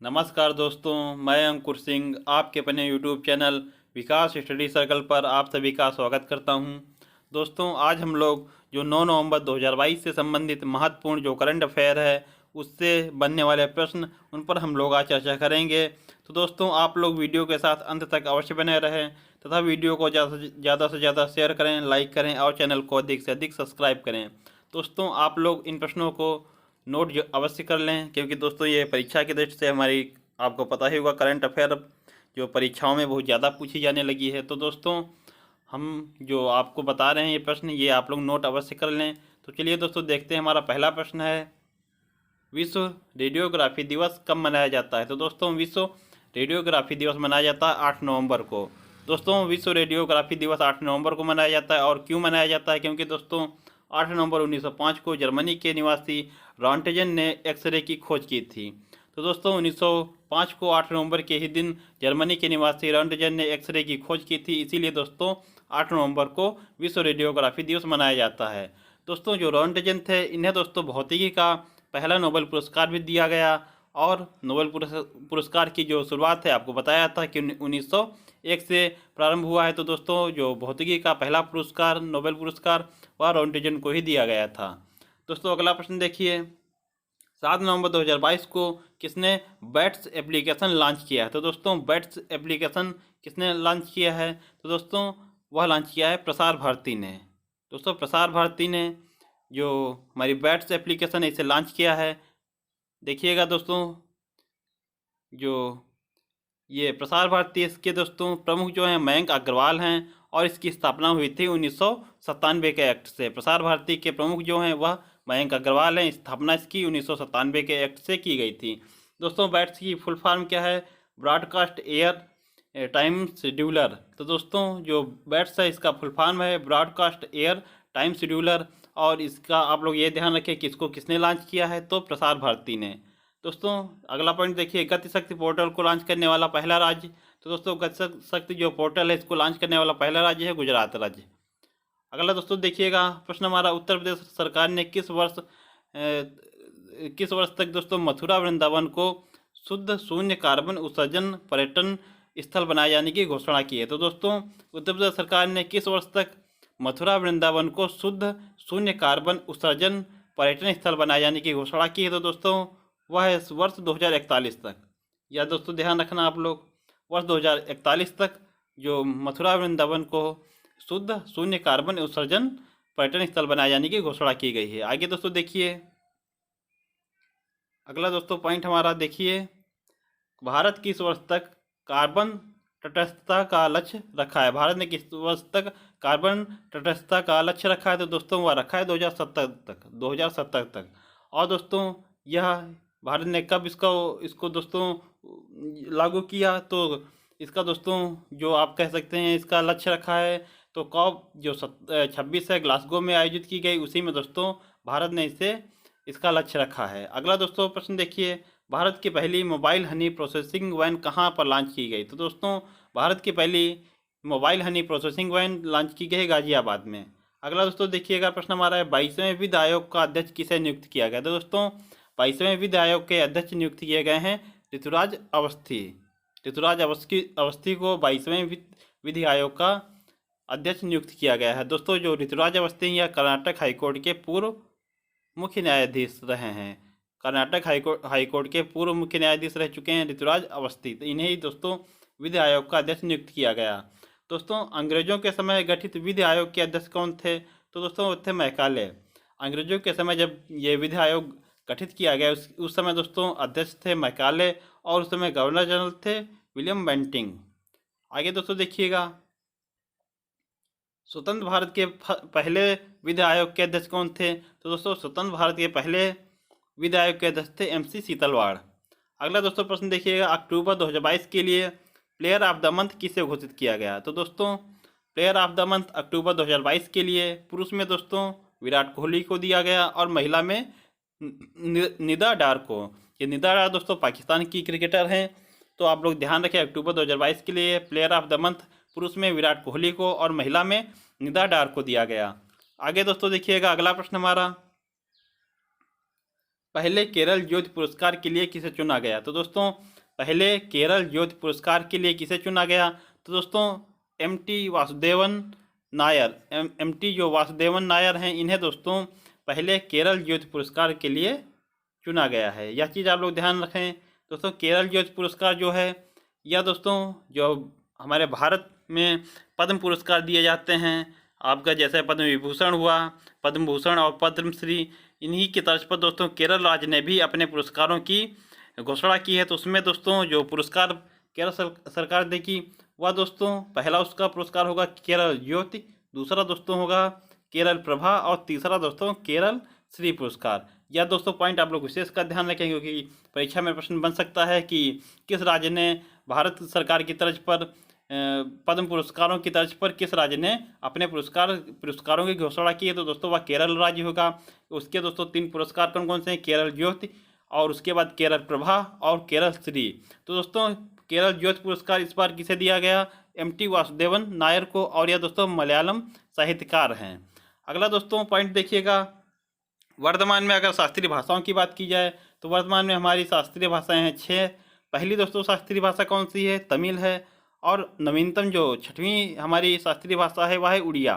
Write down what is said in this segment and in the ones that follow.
नमस्कार दोस्तों, मैं अंकुर सिंह आपके अपने यूट्यूब चैनल विकास स्टडी सर्कल पर आप सभी का स्वागत करता हूं। दोस्तों, आज हम लोग जो 9 नवंबर 2022 से संबंधित महत्वपूर्ण जो करंट अफेयर है उससे बनने वाले प्रश्न उन पर हम लोग आज चर्चा करेंगे। तो दोस्तों, आप लोग वीडियो के साथ अंत तक अवश्य बने रहें तथा वीडियो को ज़्यादा से ज़्यादा शेयर करें, लाइक करें और चैनल को अधिक से अधिक सब्सक्राइब करें। दोस्तों, आप लोग इन प्रश्नों को नोट जो अवश्य कर लें, क्योंकि दोस्तों ये परीक्षा की दृष्टि से हमारी आपको पता ही होगा करंट अफेयर जो परीक्षाओं में बहुत ज़्यादा पूछी जाने लगी है। तो दोस्तों, हम जो आपको बता रहे हैं ये प्रश्न, ये आप लोग नोट अवश्य कर लें। तो चलिए दोस्तों, देखते हैं। हमारा पहला प्रश्न है, विश्व रेडियोग्राफी दिवस कब मनाया जाता है? तो दोस्तों, विश्व रेडियोग्राफी दिवस मनाया जाता है 8 नवंबर को। दोस्तों, विश्व रेडियोग्राफी दिवस 8 नवंबर को मनाया जाता है। और क्यों मनाया जाता है? क्योंकि दोस्तों 8 नवंबर 1905 को जर्मनी के निवासी रॉन्टजन ने एक्सरे की खोज की थी। तो दोस्तों 1905 को 8 नवंबर के ही दिन जर्मनी के निवासी रॉन्टजन ने एक्सरे की खोज की थी। इसीलिए दोस्तों 8 नवंबर को विश्व रेडियोग्राफी दिवस मनाया जाता है। दोस्तों, जो रॉन्टजन थे इन्हें दोस्तों भौतिकी का पहला नोबेल पुरस्कार भी दिया गया। और नोबेल पुरस्कार की जो शुरुआत है आपको बताया था कि 1901 से प्रारंभ हुआ है। तो दोस्तों, जो भौतिकी का पहला पुरस्कार नोबेल पुरस्कार वह रॉन्टजन को ही दिया गया था। दोस्तों, अगला प्रश्न देखिए, 7 नवंबर 2022 को किसने बैट्स एप्लीकेशन लॉन्च किया है? तो दोस्तों, बैट्स एप्लीकेशन किसने लॉन्च किया है? तो दोस्तों, वह लॉन्च किया है प्रसार भारती ने। दोस्तों, प्रसार भारती ने जो हमारी बैट्स एप्लीकेशन है इसे लॉन्च किया है। देखिएगा दोस्तों, जो ये प्रसार भारती इसके दोस्तों प्रमुख जो हैं मयंक अग्रवाल हैं और इसकी स्थापना हुई थी 1997 के एक्ट से। प्रसार भारती के प्रमुख जो हैं वह मयंक अग्रवाल हैं। स्थापना इसकी 1997 के एक्ट से की गई थी। दोस्तों, बैट्स की फुल फॉर्म क्या है? Broadcast air time scheduler. तो दोस्तों, जो बैट्स है इसका फुल फॉर्म है ब्रॉडकास्ट एयर टाइम शेड्यूलर। और इसका आप लोग ये ध्यान रखें कि इसको किसने लॉन्च किया है? तो प्रसार भारती ने। दोस्तों, अगला पॉइंट देखिए, गति शक्ति पोर्टल को लॉन्च करने वाला पहला राज्य। तो दोस्तों, गति शक्ति जो पोर्टल है इसको लॉन्च करने वाला पहला राज्य है गुजरात राज्य। अगला दोस्तों देखिएगा, प्रश्न हमारा, उत्तर प्रदेश सरकार ने किस वर्ष तक दोस्तों मथुरा वृंदावन को शुद्ध शून्य कार्बन उत्सर्जन पर्यटन स्थल बनाए जाने की घोषणा की है? तो दोस्तों, उत्तर प्रदेश सरकार ने किस वर्ष तक मथुरा वृंदावन को शुद्ध शून्य कार्बन उत्सर्जन पर्यटन स्थल बनाए जाने की घोषणा की है? तो दोस्तों, वह है वर्ष 2041 तक। या दोस्तों ध्यान रखना आप लोग, वर्ष 2041 तक जो मथुरा वृंदावन को शुद्ध शून्य कार्बन उत्सर्जन पर्यटन स्थल बनाए जाने की घोषणा की गई है। आगे दोस्तों देखिए, अगला दोस्तों पॉइंट हमारा देखिए, भारत किस वर्ष तक कार्बन तटस्थता का लक्ष्य रखा है? भारत ने किस वर्ष तक कार्बन तटस्थता का लक्ष्य रखा है? तो दोस्तों वह रखा है 2070 तक। और दोस्तों, यह भारत ने कब इसको दोस्तों लागू किया? तो इसका दोस्तों जो आप कह सकते हैं इसका लक्ष्य रखा है तो कॉप जो 26 है ग्लासगो में आयोजित की गई, उसी में दोस्तों भारत ने इसका लक्ष्य रखा है। अगला दोस्तों प्रश्न देखिए, भारत की पहली मोबाइल हनी प्रोसेसिंग वैन कहाँ पर लॉन्च की गई? तो दोस्तों, भारत की पहली mobile honey processing van launch की गई गाजियाबाद में। अगला दोस्तों देखिएगा, प्रश्न हमारा है, 22वें वित्त आयोग का अध्यक्ष किसे नियुक्त किया गया? तो दोस्तों, 22वें वित्त आयोग के अध्यक्ष नियुक्त किए गए हैं ऋतुराज अवस्थी। ऋतुराज अवस्थी को 22वें विधि आयोग का अध्यक्ष नियुक्त किया गया है। दोस्तों, जो ऋतुराज अवस्थी यह कर्नाटक हाईकोर्ट के पूर्व मुख्य न्यायाधीश रहे हैं। कर्नाटक हाईकोर्ट के पूर्व मुख्य न्यायाधीश रह चुके हैं ऋतुराज अवस्थी। तो इन्हें ही दोस्तों विधि आयोग का अध्यक्ष नियुक्त किया गया। दोस्तों, अंग्रेजों के समय गठित विधि आयोग के अध्यक्ष कौन थे? तो दोस्तों वो थे मैकाले। अंग्रेजों के समय जब ये विधि आयोग गठित किया गया उस समय दोस्तों अध्यक्ष थे मैकाले और उस समय गवर्नर जनरल थे विलियम बेंटिंग। आगे दोस्तों देखिएगा, स्वतंत्र भारत के पहले विधि आयोग के अध्यक्ष कौन थे? तो दोस्तों, स्वतंत्र भारत के पहले विधि आयोग के अध्यक्ष थे MC सीतलवाड़। अगला दोस्तों प्रश्न देखिएगा, अक्टूबर 2022 के लिए प्लेयर ऑफ द मंथ किसे घोषित किया गया? तो दोस्तों, प्लेयर ऑफ द मंथ अक्टूबर 2022 के लिए पुरुष में दोस्तों विराट कोहली को दिया गया और महिला में निदा डार को। ये निदा डार दोस्तों पाकिस्तान की क्रिकेटर हैं। तो आप लोग ध्यान रखें, अक्टूबर 2022 के लिए प्लेयर ऑफ द मंथ पुरुष में विराट कोहली को और महिला में निदा डार को दिया गया। आगे दोस्तों देखिएगा, अगला प्रश्न हमारा, पहले केरल ज्योति पुरस्कार के लिए किसे चुना गया? तो दोस्तों, पहले केरल ज्योति पुरस्कार के लिए किसे चुना गया? तो दोस्तों एम.टी. वासुदेवन नायर, एम.टी. जो वासुदेवन नायर हैं, इन्हें दोस्तों पहले केरल ज्योति पुरस्कार के लिए चुना गया है। यह चीज़ आप लोग ध्यान रखें दोस्तों। केरल ज्योति पुरस्कार जो है, यह दोस्तों जो हमारे भारत में पद्म पुरस्कार दिए जाते हैं, आपका जैसे पद्म विभूषण हुआ, पद्म भूषण और पद्मश्री, इन्हीं की तर्ज पर दोस्तों केरल राज्य ने भी अपने पुरस्कारों की घोषणा की है। तो उसमें दोस्तों जो पुरस्कार केरल सरकार देगी, वह दोस्तों पहला उसका पुरस्कार होगा केरल ज्योति, दूसरा दोस्तों होगा केरल प्रभा और तीसरा दोस्तों केरल श्री पुरस्कार। यह दोस्तों पॉइंट आप लोग विशेष का ध्यान रखें, क्योंकि परीक्षा में प्रश्न बन सकता है कि किस राज्य ने भारत सरकार की तर्ज पर पद्म पुरस्कारों की तर्ज पर किस राज्य ने अपने पुरस्कारों की घोषणा की है। तो दोस्तों वह केरल राज्य होगा। उसके दोस्तों 3 पुरस्कार कौन कौन से हैं? केरल ज्योति, और उसके बाद केरल प्रभा और केरल श्री। तो दोस्तों केरल ज्योति पुरस्कार इस बार किसे दिया गया? एम.टी. वासुदेवन नायर को, और यह दोस्तों मलयालम साहित्यकार हैं। अगला दोस्तों पॉइंट देखिएगा, वर्तमान में अगर शास्त्रीय भाषाओं की बात की जाए तो वर्तमान में हमारी शास्त्रीय भाषाएं हैं 6। पहली दोस्तों शास्त्रीय भाषा कौन सी है? तमिल है। और नवीनतम जो 6वीं हमारी शास्त्रीय भाषा है वह है उड़िया।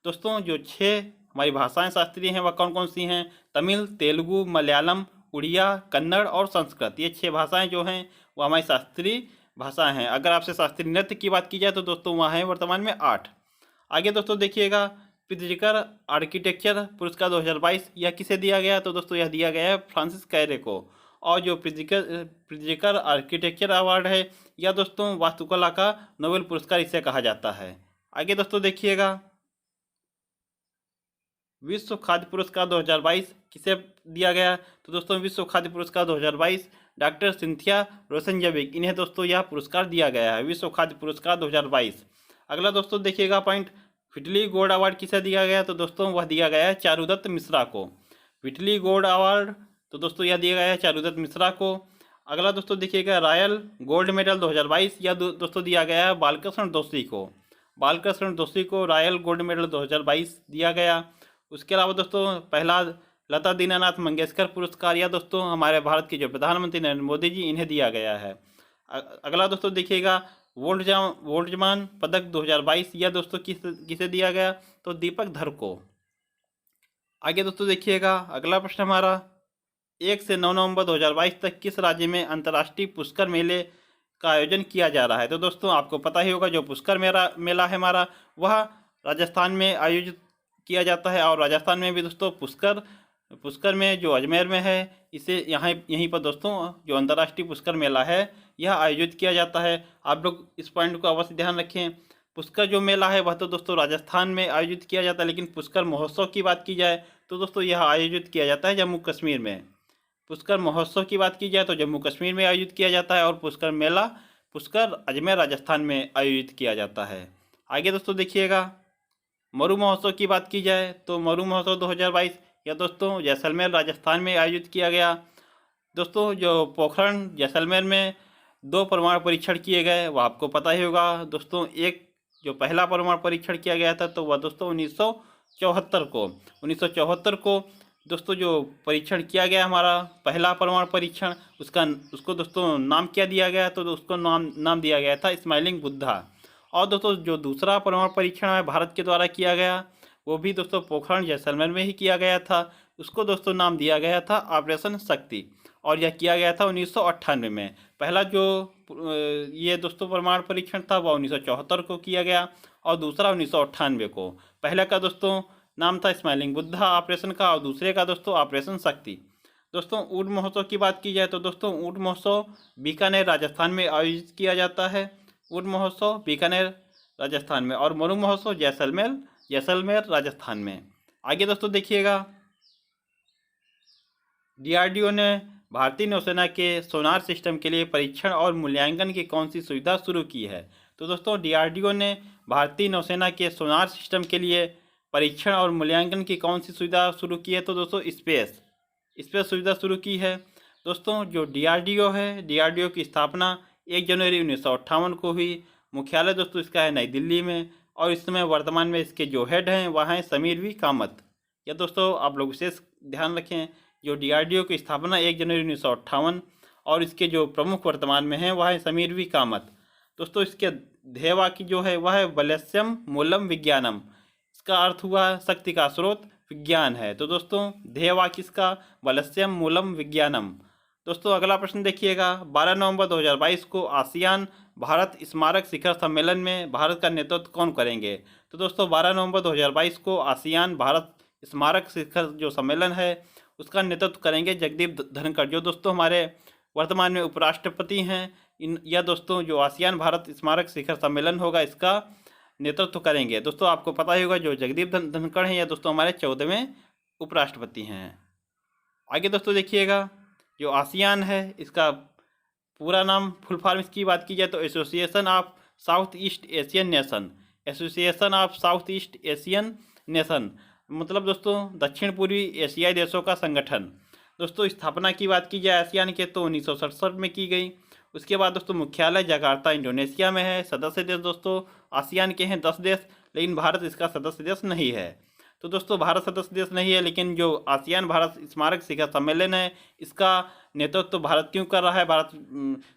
दोस्तों जो 6 हमारी भाषाएं शास्त्रीय हैं वह कौन कौन सी हैं? तमिल, तेलुगु, मलयालम, उड़िया, कन्नड़ और संस्कृत। ये 6 भाषाएं जो हैं वो हमारी शास्त्रीय भाषाएं हैं। अगर आपसे शास्त्रीय नृत्य की बात की जाए तो दोस्तों वहाँ है वर्तमान में 8। आगे दोस्तों देखिएगा, प्रित्जकर आर्किटेक्चर पुरस्कार 2022 यह किसे दिया गया? तो दोस्तों यह दिया गया है फ्रांसिस कैरे को। और जो प्रित्जकर आर्किटेक्चर अवार्ड है, यह दोस्तों वास्तुकला का नोबेल पुरस्कार इसे कहा जाता है। आगे दोस्तों देखिएगा, विश्व खाद्य पुरस्कार 2022 किसे दिया गया? तो दोस्तों विश्व खाद्य पुरस्कार 2022 डॉक्टर सिंथिया रोसेनजविक, इन्हें दोस्तों यह पुरस्कार दिया गया है, विश्व खाद्य पुरस्कार 2022। अगला दोस्तों देखिएगा पॉइंट, व्हिटली गोल्ड अवार्ड किसे दिया गया? तो दोस्तों वह दिया गया है चारुदत्त मिश्रा को। व्हिटली गोल्ड अवार्ड तो दोस्तों यह दिया गया है चारुदत्त मिश्रा को। अगला दोस्तों देखिएगा, रॉयल गोल्ड मेडल 2022 यह दोस्तों दिया गया है बालकृष्ण दोषी को। बालकृष्ण दोषी को रॉयल गोल्ड मेडल 2022 दिया गया। उसके अलावा दोस्तों पहला लता दीनानाथ मंगेशकर पुरस्कार, यह दोस्तों हमारे भारत के जो प्रधानमंत्री नरेंद्र मोदी जी, इन्हें दिया गया है। अगला दोस्तों देखिएगा, वोल्ट्जमान पदक 2022 यह दोस्तों किसे दिया गया? तो दीपक धर को। आगे दोस्तों देखिएगा, अगला प्रश्न हमारा, 1 से 9 नवंबर 2022 तक किस राज्य में अंतर्राष्ट्रीय पुष्कर मेले का आयोजन किया जा रहा है? तो दोस्तों आपको पता ही होगा, जो पुष्कर मेला है हमारा, वह राजस्थान में आयोजित किया जाता है। और राजस्थान में भी दोस्तों पुष्कर में जो अजमेर में है, इसे यहीं पर दोस्तों जो अंतर्राष्ट्रीय पुष्कर मेला है यह आयोजित किया जाता है। आप लोग इस पॉइंट को अवश्य ध्यान रखें। पुष्कर जो मेला है वह तो दोस्तों राजस्थान में आयोजित किया जाता है, लेकिन पुष्कर महोत्सव की बात की जाए तो दोस्तों यह आयोजित किया जाता है जम्मू कश्मीर में। पुष्कर महोत्सव की बात की जाए तो जम्मू कश्मीर में आयोजित किया जाता है, और पुष्कर अजमेर राजस्थान में आयोजित किया जाता है। आगे दोस्तों देखिएगा, मरु महोत्सव की बात की जाए तो मरु महोत्सव 2022 यह दोस्तों जैसलमेर राजस्थान में आयोजित किया गया। दोस्तों जो पोखरण जैसलमेर में 2 परमाणु परीक्षण किए गए, वह आपको पता ही होगा। दोस्तों एक जो पहला परमाणु परीक्षण किया गया था तो वह दोस्तों 1974 को दोस्तों जो परीक्षण किया गया हमारा पहला परमाणु परीक्षण, उसको दोस्तों नाम क्या दिया गया? तो उसको नाम दिया गया था स्माइलिंग बुद्धा। और दोस्तों जो दूसरा परमाणु परीक्षण है भारत के द्वारा किया गया, वो भी दोस्तों पोखरण जैसलमेर में ही किया गया था। उसको दोस्तों नाम दिया गया था ऑपरेशन शक्ति, और यह किया गया था 1998 में। पहला जो ये दोस्तों परमाणु परीक्षण था वह 1974 को किया गया, और दूसरा 1998 को। पहले का दोस्तों नाम था स्माइलिंग बुद्धा ऑपरेशन का, और दूसरे का दोस्तों ऑपरेशन शक्ति। दोस्तों ऊँट महोत्सव की बात की जाए तो दोस्तों ऊँट महोत्सव बीकानेर राजस्थान में आयोजित किया जाता है। ऊँट महोत्सव बीकानेर राजस्थान में, और मरु महोत्सव जैसलमेर राजस्थान में। आगे दोस्तों देखिएगा, DRDO ने भारतीय नौसेना के सोनार सिस्टम के लिए परीक्षण और मूल्यांकन की कौन सी सुविधा शुरू की है? तो दोस्तों DRDO ने भारतीय नौसेना के सोनार सिस्टम के लिए परीक्षण और मूल्यांकन की कौन सी सुविधा शुरू की है? तो दोस्तों स्पेस सुविधा शुरू की है। दोस्तों जो DRDO है, DRDO की स्थापना 1 जनवरी 1958 को हुई। मुख्यालय दोस्तों इसका है नई दिल्ली में, और इस समय वर्तमान में इसके जो हेड हैं वह हैं समीर वी कामत। या दोस्तों आप लोग विशेष ध्यान रखें, जो DRDO की स्थापना 1 जनवरी 1958 और इसके जो प्रमुख वर्तमान में हैं वह है समीर वी कामत। दोस्तों इसके ध्येय वाक्य जो है वह है बलस्यम मूलम विज्ञानम। इसका अर्थ हुआ शक्ति का स्रोत विज्ञान है। तो दोस्तों ध्येय वाक्य इसका बलस्यम मूलम विज्ञानम। दोस्तों अगला प्रश्न देखिएगा, 12 नवंबर 2022 को आसियान भारत स्मारक शिखर सम्मेलन में भारत का नेतृत्व कौन करेंगे? तो दोस्तों 12 नवंबर 2022 को आसियान भारत स्मारक शिखर जो सम्मेलन है उसका नेतृत्व करेंगे जगदीप धनखड़, जो दोस्तों हमारे वर्तमान में उपराष्ट्रपति हैं। यह दोस्तों जो आसियान भारत स्मारक शिखर सम्मेलन होगा इसका नेतृत्व करेंगे। दोस्तों आपको पता ही होगा जो जगदीप धनखड़ हैं यह दोस्तों हमारे 14वें उपराष्ट्रपति हैं। आगे दोस्तों देखिएगा, जो आसियान है इसका पूरा नाम फुल फॉर्म इसकी बात की जाए तो association of south east Asian nation, association of south east Asian nation, मतलब दोस्तों दक्षिण पूर्वी एशियाई देशों का संगठन। दोस्तों स्थापना की बात की जाए आसियान के तो 1967 में की गई। उसके बाद दोस्तों मुख्यालय जकार्ता इंडोनेशिया में है। सदस्य देश दोस्तों आसियान के हैं 10 देश, लेकिन भारत इसका सदस्य देश नहीं है। तो दोस्तों भारत सदस्य देश नहीं है, लेकिन जो आसियान भारत स्मारक शिखर सम्मेलन है इसका नेतृत्व तो भारत क्यों कर रहा है? भारत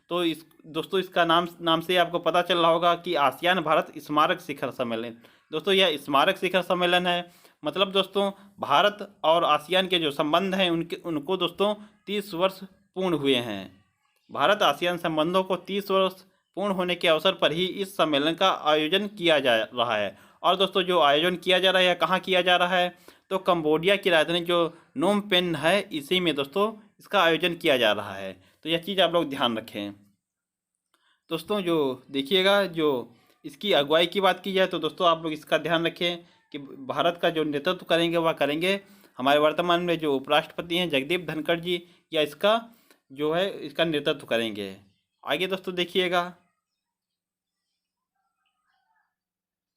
तो इस दोस्तों इसका नाम से आपको पता चल रहा होगा कि आसियान भारत स्मारक शिखर सम्मेलन। दोस्तों यह स्मारक शिखर सम्मेलन है, मतलब दोस्तों भारत और आसियान के जो संबंध हैं उनको दोस्तों 30 वर्ष पूर्ण हुए हैं। भारत आसियान संबंधों को 30 वर्ष पूर्ण होने के अवसर पर ही इस सम्मेलन का आयोजन किया जा रहा है। और दोस्तों जो आयोजन किया जा रहा है कहाँ किया जा रहा है? तो कंबोडिया की राजधानी जो नोम पेन है इसी में दोस्तों इसका आयोजन किया जा रहा है। तो यह चीज़ आप लोग ध्यान रखें। दोस्तों जो देखिएगा, जो इसकी अगुवाई की बात की जाए तो दोस्तों आप लोग इसका ध्यान रखें कि भारत का जो नेतृत्व करेंगे वह करेंगे हमारे वर्तमान में जो उपराष्ट्रपति हैं जगदीप धनखड़ जी, या इसका जो है इसका नेतृत्व करेंगे। आगे दोस्तों देखिएगा,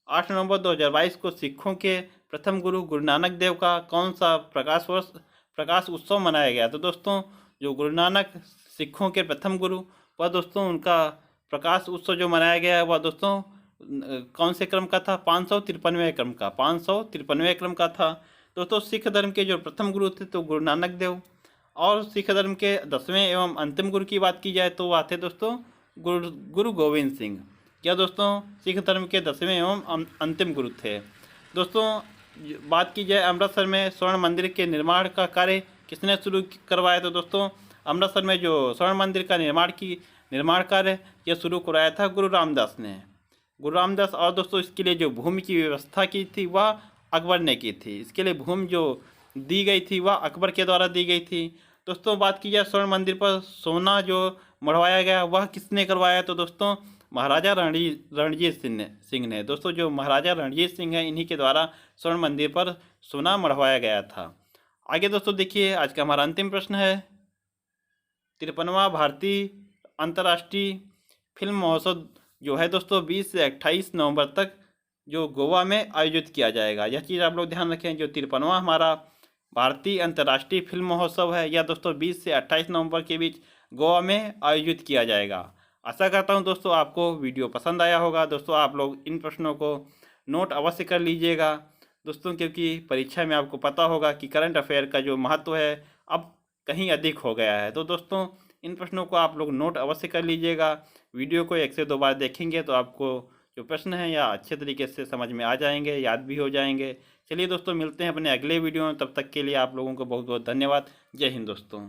8 नवंबर 2022 को सिखों के प्रथम गुरु गुरु नानक देव का कौन सा प्रकाश उत्सव मनाया गया? तो दोस्तों जो गुरु नानक सिखों के प्रथम गुरु वह दोस्तों उनका प्रकाश उत्सव जो मनाया गया है वह दोस्तों कौन से क्रम का था? 553वें क्रम का, 553वें क्रम का था। दोस्तों सिख धर्म के जो प्रथम गुरु थे तो गुरु नानक देव, और सिख धर्म के 10वें एवं अंतिम गुरु की बात की जाए तो वह थे दोस्तों गुरु गोविंद सिंह। क्या दोस्तों सिख धर्म के 10वें एवं अंतिम गुरु थे। दोस्तों बात की जाए अमृतसर में स्वर्ण मंदिर के निर्माण का कार्य किसने शुरू करवाया? तो दोस्तों अमृतसर में जो स्वर्ण मंदिर का निर्माण कार्य यह शुरू करवाया था गुरु रामदास ने। गुरु रामदास, और दोस्तों इसके लिए जो भूमि की व्यवस्था की थी वह अकबर ने की थी। इसके लिए भूमि जो दी गई थी वह अकबर के द्वारा दी गई थी। दोस्तों बात की जाए स्वर्ण मंदिर पर सोना जो मढ़वाया गया वह किसने करवाया? तो दोस्तों महाराजा रणजीत सिंह ने। दोस्तों जो महाराजा रणजीत सिंह हैं इन्हीं के द्वारा स्वर्ण मंदिर पर सोना मढ़वाया गया था। आगे दोस्तों देखिए, आज का हमारा अंतिम प्रश्न है, 53वां भारतीय अंतर्राष्ट्रीय फिल्म महोत्सव जो है दोस्तों 20 से 28 नवंबर तक जो गोवा में आयोजित किया जाएगा। यह चीज़ आप लोग ध्यान रखें, जो 53वां हमारा भारतीय अंतर्राष्ट्रीय फिल्म महोत्सव है यह दोस्तों 20 से 28 नवंबर के बीच गोवा में आयोजित किया जाएगा। आशा करता हूं दोस्तों आपको वीडियो पसंद आया होगा। दोस्तों आप लोग इन प्रश्नों को नोट अवश्य कर लीजिएगा दोस्तों, क्योंकि परीक्षा में आपको पता होगा कि करंट अफेयर का जो महत्व है अब कहीं अधिक हो गया है। तो दोस्तों इन प्रश्नों को आप लोग नोट अवश्य कर लीजिएगा। वीडियो को 1 से 2 बार देखेंगे तो आपको जो प्रश्न हैं या अच्छे तरीके से समझ में आ जाएंगे, याद भी हो जाएंगे। चलिए दोस्तों मिलते हैं अपने अगले वीडियो में, तब तक के लिए आप लोगों को बहुत बहुत धन्यवाद। जय हिंद दोस्तों।